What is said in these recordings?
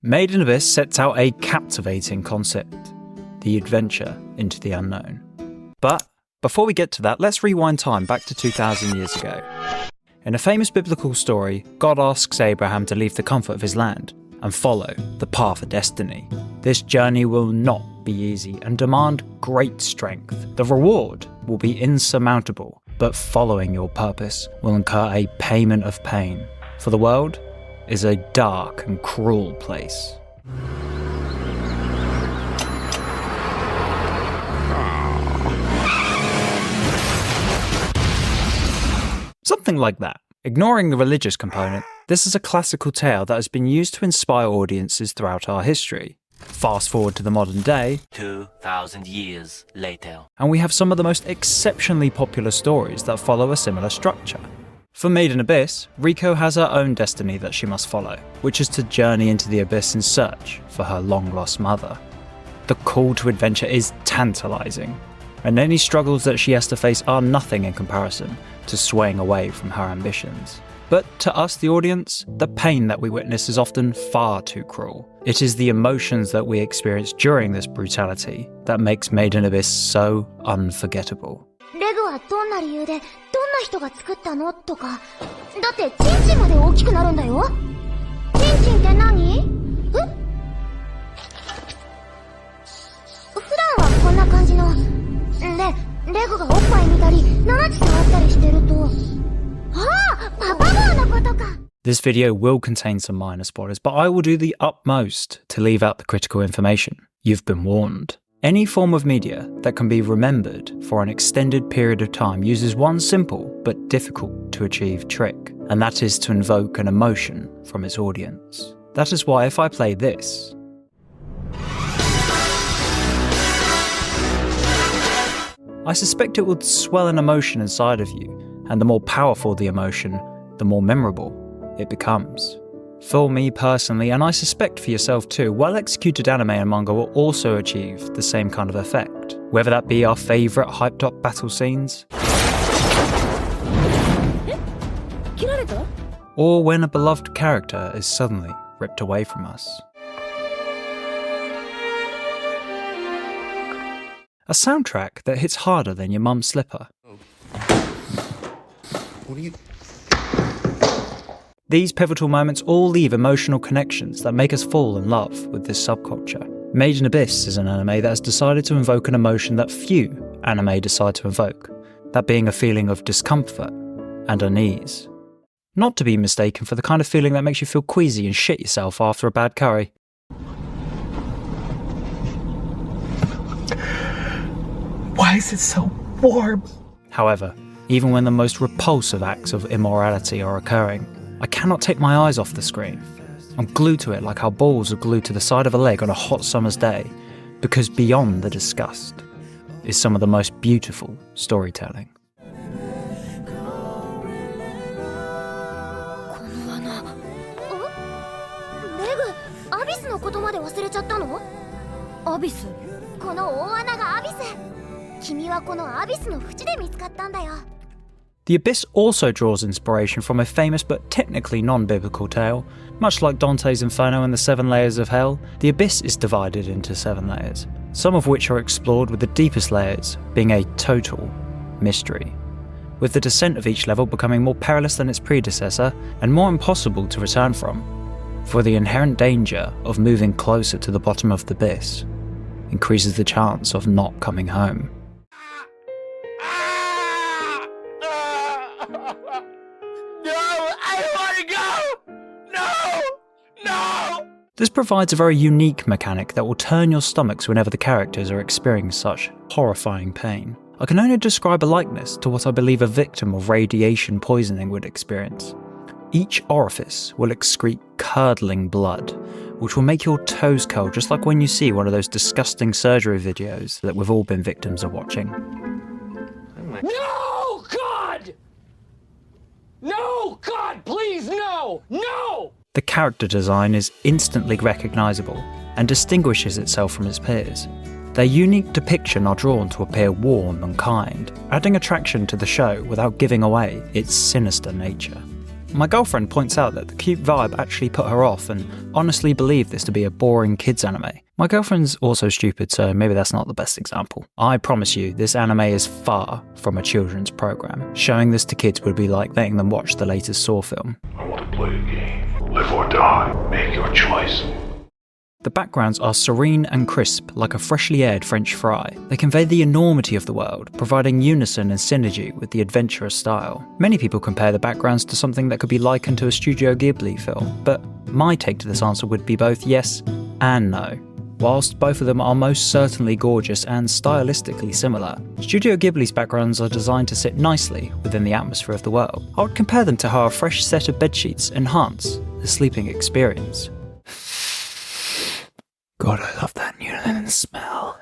Made in Abyss sets out a captivating concept, the adventure into the unknown. But before we get to that, let's rewind time back to 2,000 years ago. In a famous biblical story, God asks Abraham to leave the comfort of his land and follow the path of destiny. This journey will not be easy and demand great strength. The reward will be insurmountable, but following your purpose will incur a payment of pain, for the world is a dark and cruel place. Something like that. Ignoring the religious component, this is a classical tale that has been used to inspire audiences throughout our history. Fast forward to the modern day, 2,000 years later, and we have some of the most exceptionally popular stories that follow a similar structure. For Made in Abyss, Riko has her own destiny that she must follow, which is to journey into the abyss in search for her long-lost mother. The call to adventure is tantalising, and any struggles that she has to face are nothing in comparison to swaying away from her ambitions. But to us, the audience, the pain that we witness is often far too cruel. It is the emotions that we experience during this brutality that makes Made in Abyss so unforgettable. レグはどんな理由でどんな人が作ったのとか。だってチンチンまで大きくなるんだよ。チンチンって何？普段はこんな感じの。で、レグがおっぱい見たり、ナチ触ったりしてると。パパ号のことか。This video will contain some minor spoilers, but I will do the utmost to leave out the critical information. You've been warned. Any form of media that can be remembered for an extended period of time uses one simple but difficult to achieve trick, and that is to invoke an emotion from its audience. That is why if I play this, I suspect it would swell an emotion inside of you, and the more powerful the emotion, the more memorable it becomes. For me personally, and I suspect for yourself too, well-executed anime and manga will also achieve the same kind of effect. Whether that be our favourite hyped-up battle scenes, or when a beloved character is suddenly ripped away from us. A soundtrack that hits harder than your mum's slipper. What are you... These pivotal moments all leave emotional connections that make us fall in love with this subculture. Made in Abyss is an anime that has decided to invoke an emotion that few anime decide to invoke, that being a feeling of discomfort and unease. Not to be mistaken for the kind of feeling that makes you feel queasy and shit yourself after a bad curry. Why is it so warm? However, even when the most repulsive acts of immorality are occurring, I cannot take my eyes off the screen. I'm glued to it like how balls are glued to the side of a leg on a hot summer's day, because beyond the disgust is some of the most beautiful storytelling. レグ、アビスのことまで忘れちゃったの？アビス？この大穴がアビス。君はこのアビスの縁で見つかったんだよ。The Abyss also draws inspiration from a famous but technically non-biblical tale. Much like Dante's Inferno and the 7 layers of hell, the Abyss is divided into 7 layers, some of which are explored with the deepest layers being a total mystery, with the descent of each level becoming more perilous than its predecessor and more impossible to return from, for the inherent danger of moving closer to the bottom of the Abyss increases the chance of not coming home. This provides a very unique mechanic that will turn your stomachs whenever the characters are experiencing such horrifying pain. I can only describe a likeness to what I believe a victim of radiation poisoning would experience. Each orifice will excrete curdling blood, which will make your toes curl just like when you see one of those disgusting surgery videos that we've all been victims of watching. No, God! No, God, please, no! No! The character design is instantly recognisable and distinguishes itself from its peers. Their unique depiction are drawn to appear warm and kind, adding attraction to the show without giving away its sinister nature. My girlfriend points out that the cute vibe actually put her off and honestly believed this to be a boring kids anime. My girlfriend's also stupid, so maybe that's not the best example. I promise you, this anime is far from a children's program. Showing this to kids would be like letting them watch the latest Saw film. I want to play a game. Live or die. Make your choice. The backgrounds are serene and crisp, like a freshly aired French fry. They convey the enormity of the world, providing unison and synergy with the adventurous style. Many people compare the backgrounds to something that could be likened to a Studio Ghibli film, but my take to this answer would be both yes and no. Whilst both of them are most certainly gorgeous and stylistically similar, Studio Ghibli's backgrounds are designed to sit nicely within the atmosphere of the world. I would compare them to how a fresh set of bedsheets enhance the sleeping experience. God, I love that new linen smell.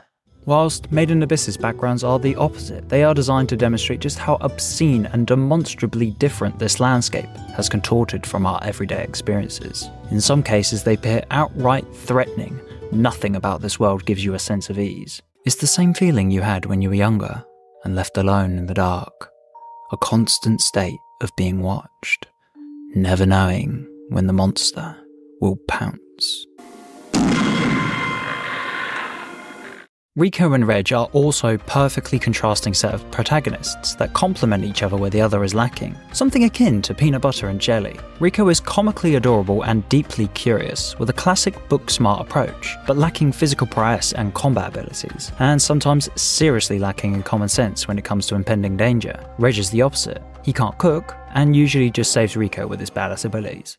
Whilst Made in Abyss's backgrounds are the opposite, they are designed to demonstrate just how obscene and demonstrably different this landscape has contorted from our everyday experiences. In some cases, they appear outright threatening. Nothing about this world gives you a sense of ease. It's the same feeling you had when you were younger and left alone in the dark. A constant state of being watched, never knowing when the monster will pounce. Riko and Reg are also perfectly contrasting set of protagonists that complement each other where the other is lacking, something akin to peanut butter and jelly. Riko is comically adorable and deeply curious, with a classic book-smart approach, but lacking physical prowess and combat abilities, and sometimes seriously lacking in common sense when it comes to impending danger. Reg is the opposite. He can't cook, and usually just saves Riko with his badass abilities.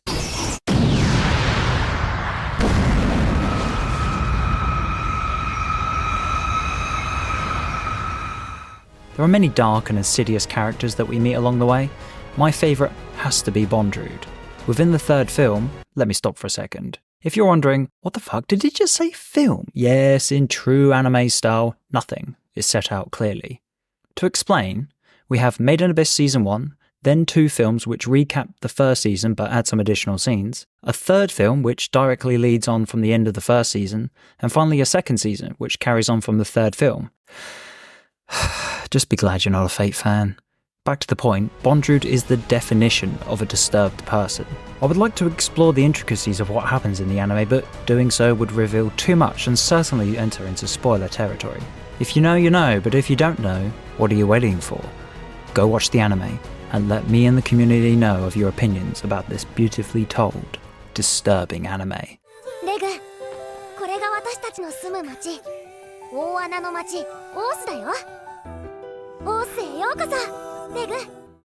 There are many dark and insidious characters that we meet along the way. My favourite has to be Bondrewd. Within the third film, let me stop for a second. If you're wondering, what the fuck, did it just say film? Yes, in true anime style, nothing is set out clearly. To explain, we have Made in Abyss Season 1, then 2 films which recap the first season but add some additional scenes, a third film which directly leads on from the end of the first season, and finally a second season which carries on from the third film. Just be glad you're not a Fate fan. Back to the point, Bondrewd is the definition of a disturbed person. I would like to explore the intricacies of what happens in the anime, but doing so would reveal too much and certainly enter into spoiler territory. If you know, you know, but if you don't know, what are you waiting for? Go watch the anime and let me and the community know of your opinions about this beautifully told, disturbing anime. レグ、これが私たちの住む町、大穴の町、オースだよ。オースへようこそ、レグ。